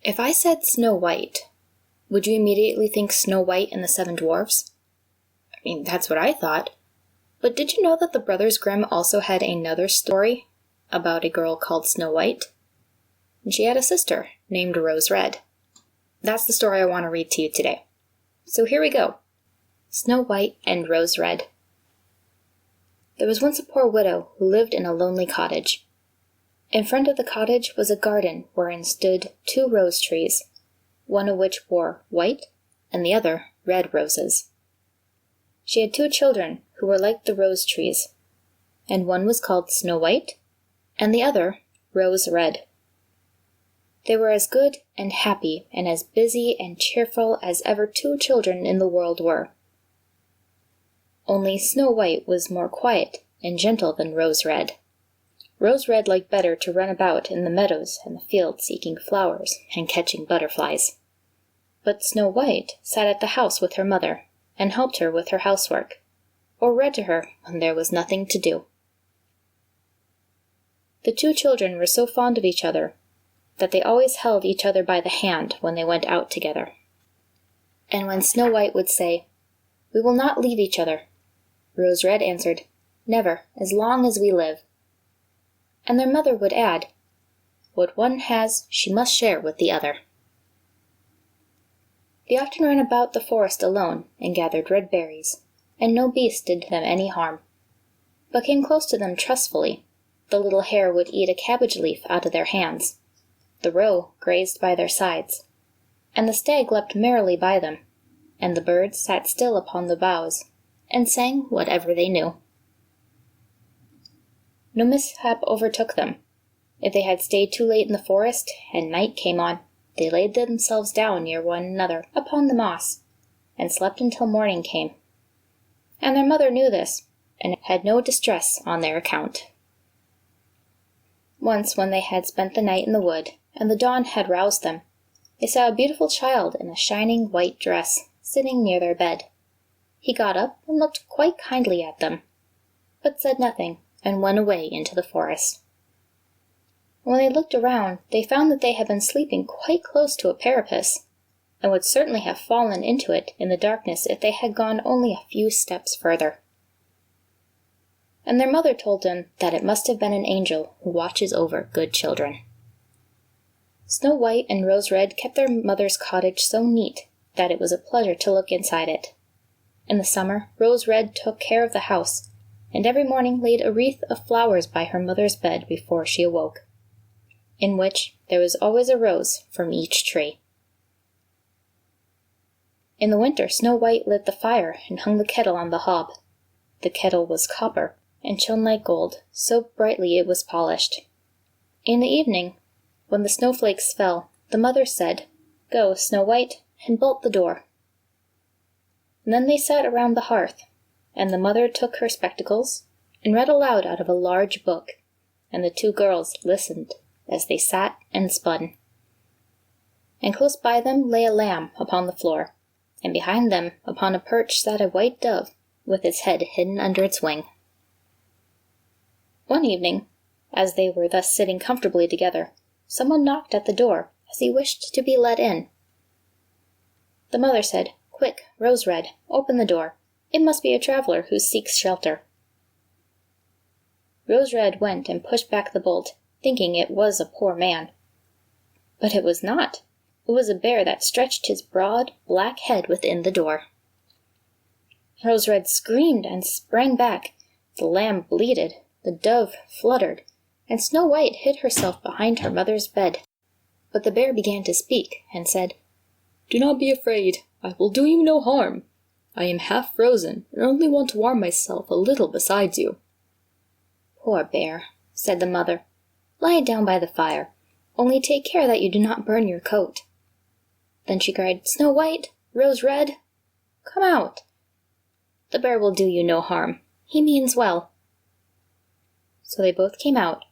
If I said Snow White, would you immediately think Snow White and the Seven Dwarfs? I mean, that's what I thought. But did you know that the brothers Grimm also had another story about a girl called Snow White? And she had a sister named Rose Red. That's the story I want to read to you today. So here we go. Snow White and Rose Red. There was once a poor widow who lived in a lonely cottage. In front of the cottage was a garden wherein stood 2 rose trees, one of which bore white and the other red roses. She had 2 children who were like the rose trees, and one was called Snow White and the other Rose Red. They were as good and happy and as busy and cheerful as ever 2 children in the world were. Only Snow White was more quiet and gentle than Rose Red. Rose Red liked better to run about in the meadows and the fields seeking flowers and catching butterflies. But Snow White sat at the house with her mother and helped her with her housework, or read to her when there was nothing to do. The 2 children were so fond of each other that they always held each other by the hand when they went out together. And when Snow White would say, "We will not leave each other," Rose Red answered, "Never, as long as we live." And their mother would add, "What one has, she must share with the other." They often ran about the forest alone and gathered red berries, and no beast did them any harm, but came close to them trustfully. The little hare would eat a cabbage leaf out of their hands, the roe grazed by their sides, and the stag leapt merrily by them, and the birds sat still upon the boughs, and sang whatever they knew. No mishap overtook them. If they had stayed too late in the forest, and night came on, they laid themselves down near one another upon the moss, and slept until morning came. And their mother knew this, and had no distress on their account. Once, when they had spent the night in the wood, and the dawn had roused them, they saw a beautiful child in a shining white dress sitting near their bed. He got up and looked quite kindly at them, but said nothing, and went away into the forest. When they looked around, they found that they had been sleeping quite close to a precipice, and would certainly have fallen into it in the darkness if they had gone only a few steps further. And their mother told them that it must have been an angel who watches over good children. Snow White and Rose Red kept their mother's cottage so neat that it was a pleasure to look inside it. In the summer, Rose Red took care of the house, and every morning laid a wreath of flowers by her mother's bed before she awoke, in which there was always a rose from each tree. In the winter, Snow White lit the fire and hung the kettle on the hob. The kettle was copper, and shone like gold, so brightly it was polished. In the evening, when the snowflakes fell, the mother said, "Go, Snow White, and bolt the door." And then they sat around the hearth, and the mother took her spectacles and read aloud out of a large book, and the 2 girls listened as they sat and spun. And close by them lay a lamb upon the floor, and behind them upon a perch sat a white dove with its head hidden under its wing. One evening, as they were thus sitting comfortably together, someone knocked at the door as he wished to be let in. The mother said, "Quick, Rose Red, open the door. It must be a traveler who seeks shelter." Rose Red went and pushed back the bolt, thinking it was a poor man. But it was not. It was a bear that stretched his broad, black head within the door. Rose Red screamed and sprang back. The lamb bleated, the dove fluttered, and Snow White hid herself behind her mother's bed. But the bear began to speak, and said, "Do not be afraid. I will do you no harm. I am half frozen, and only want to warm myself a little beside you." "Poor bear," said the mother. "Lie down by the fire. Only take care that you do not burn your coat." Then she cried, "Snow White, Rose Red, come out. The bear will do you no harm. He means well." So they both came out,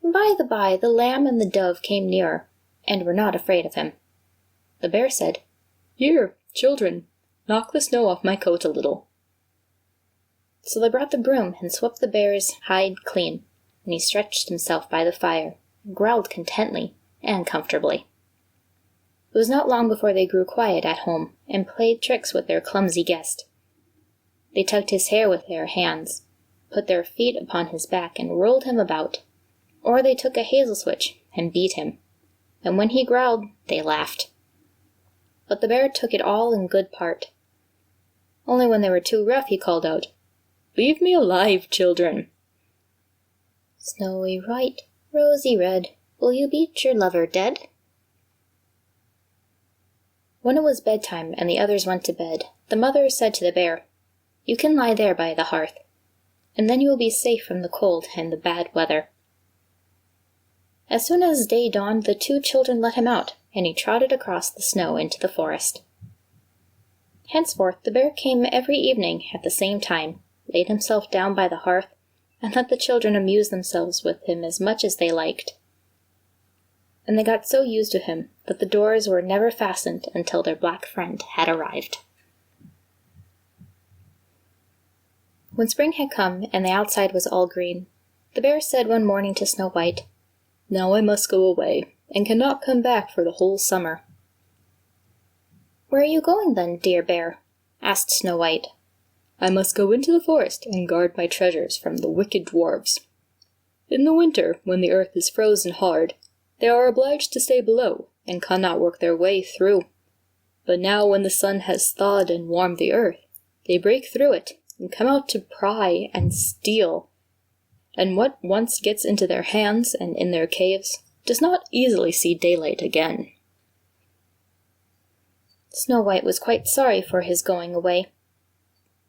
and by the by the lamb and the dove came nearer, and were not afraid of him. The bear said, "Here, children, knock the snow off my coat a little." So they brought the broom and swept the bear's hide clean, and he stretched himself by the fire, and growled contently and comfortably. It was not long before they grew quiet at home and played tricks with their clumsy guest. They tugged his hair with their hands, put their feet upon his back and rolled him about, or they took a hazel switch and beat him, and when he growled, they laughed. But the bear took it all in good part. Only when they were too rough he called out, "Leave me alive, children!" "Snowy white, rosy red, will you beat your lover dead?" When it was bedtime and the others went to bed, the mother said to the bear, "You can lie there by the hearth, and then you will be safe from the cold and the bad weather." As soon as day dawned, the two children let him out, and he trotted across the snow into the forest. Henceforth the bear came every evening at the same time, laid himself down by the hearth, and let the children amuse themselves with him as much as they liked. And they got so used to him that the doors were never fastened until their black friend had arrived. When spring had come and the outside was all green, the bear said one morning to Snow White, "Now I must go away, and cannot come back for the whole summer." "Where are you going then, dear bear?" asked Snow White. "I must go into the forest and guard my treasures from the wicked dwarfs. In the winter, when the earth is frozen hard, they are obliged to stay below and cannot work their way through. But now when the sun has thawed and warmed the earth, they break through it and come out to pry and steal. And what once gets into their hands and in their caves does not easily see daylight again." Snow White was quite sorry for his going away,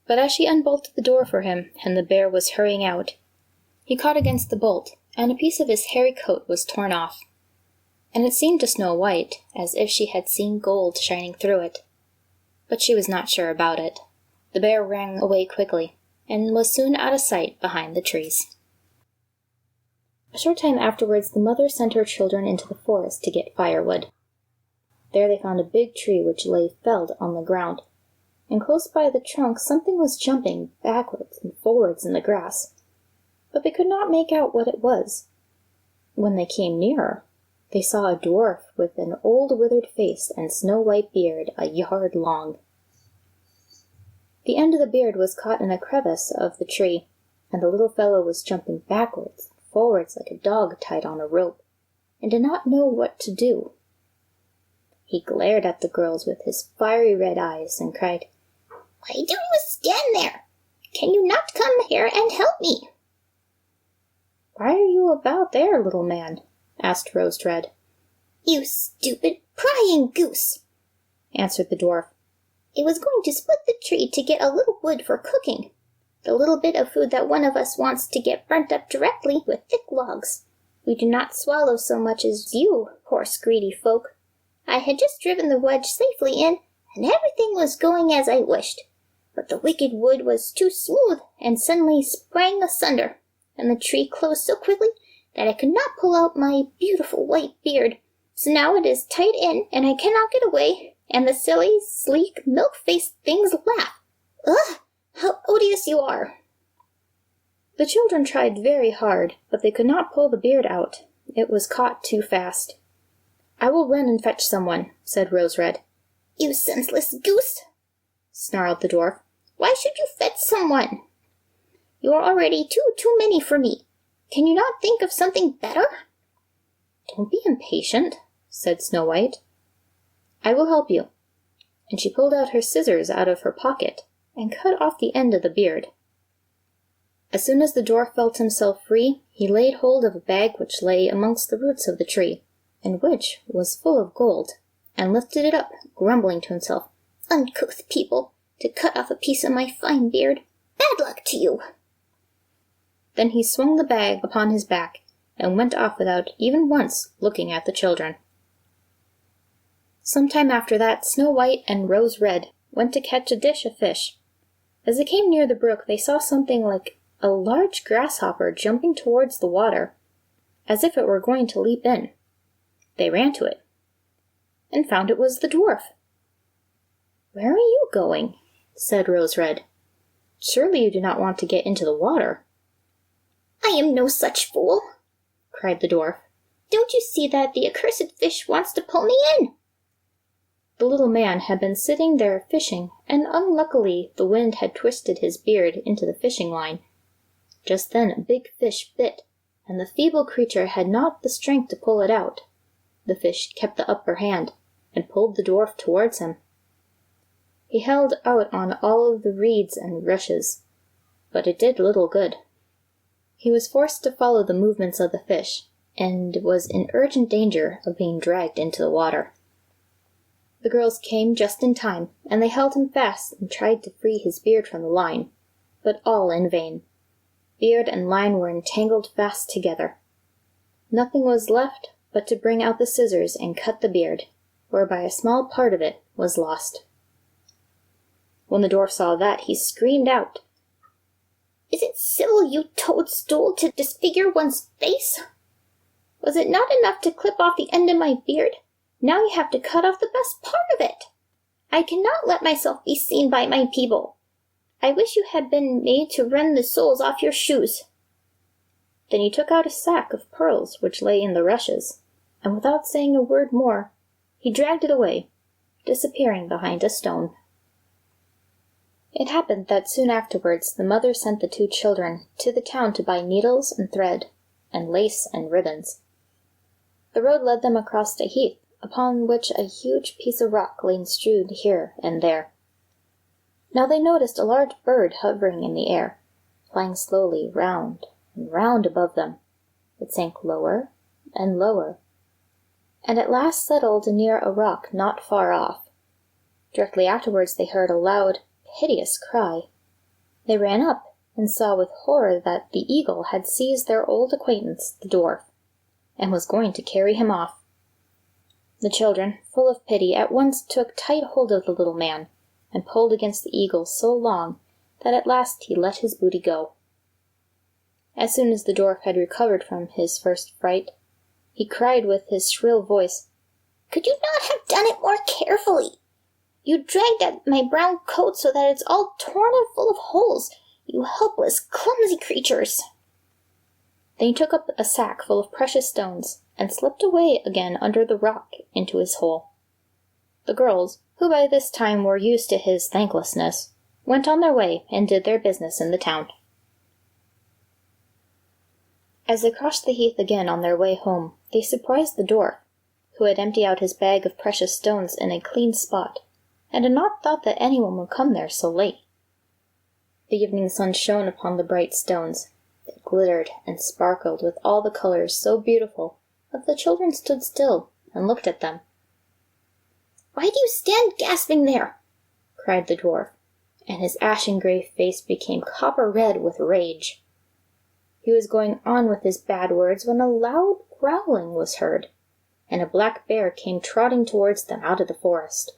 but as she unbolted the door for him and the bear was hurrying out, he caught against the bolt, and a piece of his hairy coat was torn off, and it seemed to Snow White as if she had seen gold shining through it. But she was not sure about it. The bear ran away quickly, and was soon out of sight behind the trees. A short time afterwards the mother sent her children into the forest to get firewood. There they found a big tree which lay felled on the ground, and close by the trunk something was jumping backwards and forwards in the grass, but they could not make out what it was. When they came nearer, they saw a dwarf with an old withered face and snow-white beard 1 yard long. The end of the beard was caught in a crevice of the tree, and the little fellow was jumping backwards and forwards like a dog tied on a rope, and did not know what to do. He glared at the girls with his fiery red eyes and cried, "Why do you stand there? Can you not come here and help me?" "Why are you about there, little man?" asked Rose Red. "You stupid prying goose," answered the dwarf. "I was going to split the tree to get a little wood for cooking, the little bit of food that one of us wants to get burnt up directly with thick logs. We do not swallow so much as you, poor greedy folk. I had just driven the wedge safely in, and everything was going as I wished. But the wicked wood was too smooth, and suddenly sprang asunder, and the tree closed so quickly that I could not pull out my beautiful white beard. So now it is tied in, and I cannot get away, and the silly, sleek, milk-faced things laugh. Ugh! How odious you are!" The children tried very hard, but they could not pull the beard out. It was caught too fast. "I will run and fetch someone," said Rose Red. "You senseless goose!" snarled the dwarf. "Why should you fetch someone? You are already too many for me. Can you not think of something better?" "Don't be impatient," said Snow White. "I will help you." And she pulled out her scissors out of her pocket and cut off the end of the beard. As soon as the dwarf felt himself free, he laid hold of a bag which lay amongst the roots of the tree, and which was full of gold, and lifted it up, grumbling to himself, "Uncouth people, to cut off a piece of my fine beard. Bad luck to you!" Then he swung the bag upon his back, and went off without even once looking at the children. Some time after that, Snow White and Rose Red went to catch a dish of fish. As they came near the brook, they saw something like a large grasshopper jumping towards the water, as if it were going to leap in. They ran to it, and found it was the dwarf. "Where are you going?" said Rose Red. "Surely you do not want to get into the water." "I am no such fool," cried the dwarf. "Don't you see that the accursed fish wants to pull me in?" The little man had been sitting there fishing, and unluckily the wind had twisted his beard into the fishing line. Just then a big fish bit, and the feeble creature had not the strength to pull it out. The fish kept the upper hand, and pulled the dwarf towards him. He held out on all of the reeds and rushes, but it did little good. He was forced to follow the movements of the fish, and was in urgent danger of being dragged into the water. The girls came just in time, and they held him fast and tried to free his beard from the line, but all in vain. Beard and line were entangled fast together. Nothing was left but to bring out the scissors and cut the beard, whereby a small part of it was lost. When the dwarf saw that, he screamed out, "Is it civil, you toadstool, to disfigure one's face? Was it not enough to clip off the end of my beard? Now you have to cut off the best part of it. I cannot let myself be seen by my people. I wish you had been made to rend the soles off your shoes." Then he took out a sack of pearls which lay in the rushes, and without saying a word more, he dragged it away, disappearing behind a stone. It happened that soon afterwards the mother sent the two children to the town to buy needles and thread, and lace and ribbons. The road led them across a heath, upon which a huge piece of rock lay strewed here and there. Now they noticed a large bird hovering in the air, flying slowly round and round above them. It sank lower and lower, and at last settled near a rock not far off. Directly afterwards they heard a loud, hideous cry. They ran up, and saw with horror that the eagle had seized their old acquaintance, the dwarf, and was going to carry him off. The children, full of pity, at once took tight hold of the little man, and pulled against the eagle so long that at last he let his booty go. As soon as the dwarf had recovered from his first fright, he cried with his shrill voice, "Could you not have done it more carefully? You dragged at my brown coat so that it's all torn and full of holes, you helpless, clumsy creatures." Then he took up a sack full of precious stones, and slipped away again under the rock into his hole. The girls, who by this time were used to his thanklessness, went on their way and did their business in the town. As they crossed the heath again on their way home, they surprised the dwarf, who had emptied out his bag of precious stones in a clean spot, and had not thought that anyone would come there so late. The evening sun shone upon the bright stones. They glittered and sparkled with all the colors so beautiful that the children stood still and looked at them. "Why do you stand gasping there?" cried the dwarf, and his ashen-gray face became copper-red with rage. He was going on with his bad words when a loud growling was heard, and a black bear came trotting towards them out of the forest.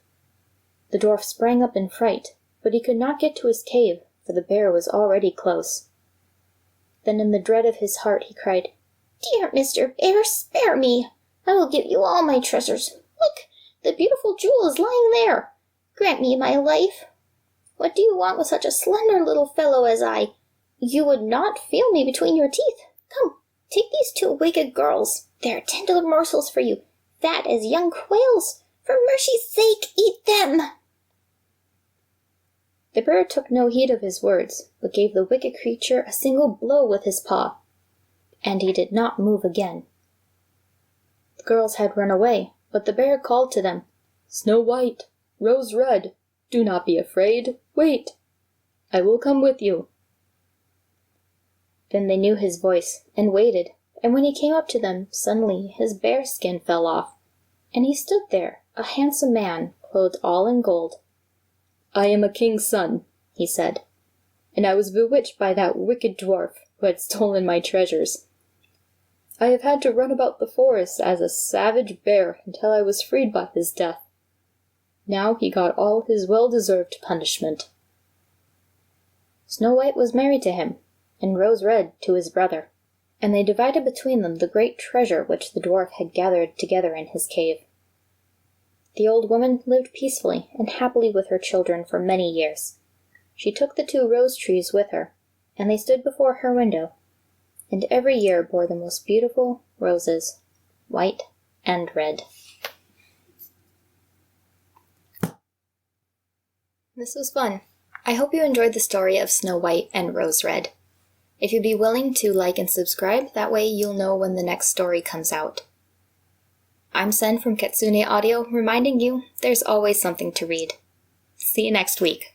The dwarf sprang up in fright, but he could not get to his cave, for the bear was already close. Then in the dread of his heart he cried, "Dear Mr. Bear, spare me! I will give you all my treasures. Look, the beautiful jewel is lying there. Grant me my life. What do you want with such a slender little fellow as I? You would not feel me between your teeth. Come, take these two wicked girls. They are tender morsels for you, fat as young quails. For mercy's sake, eat them!" The bear took no heed of his words, but gave the wicked creature a single blow with his paw, and he did not move again. The girls had run away, but the bear called to them, "Snow White, Rose Red, do not be afraid. Wait, I will come with you." Then they knew his voice, and waited, and when he came up to them, suddenly his bear skin fell off, and he stood there, a handsome man, clothed all in gold. "I am a king's son," he said, "and I was bewitched by that wicked dwarf who had stolen my treasures. I have had to run about the forest as a savage bear until I was freed by his death. Now he got all his well-deserved punishment." Snow White was married to him, and Rose Red to his brother, and they divided between them the great treasure which the dwarf had gathered together in his cave. The old woman lived peacefully and happily with her children for many years. She took the two rose trees with her, and they stood before her window, and every year bore the most beautiful roses, white and red. This was fun. I hope you enjoyed the story of Snow White and Rose Red. If you'd be willing to like and subscribe, that way you'll know when the next story comes out. I'm Sen from Kitsune Audio, reminding you there's always something to read. See you next week.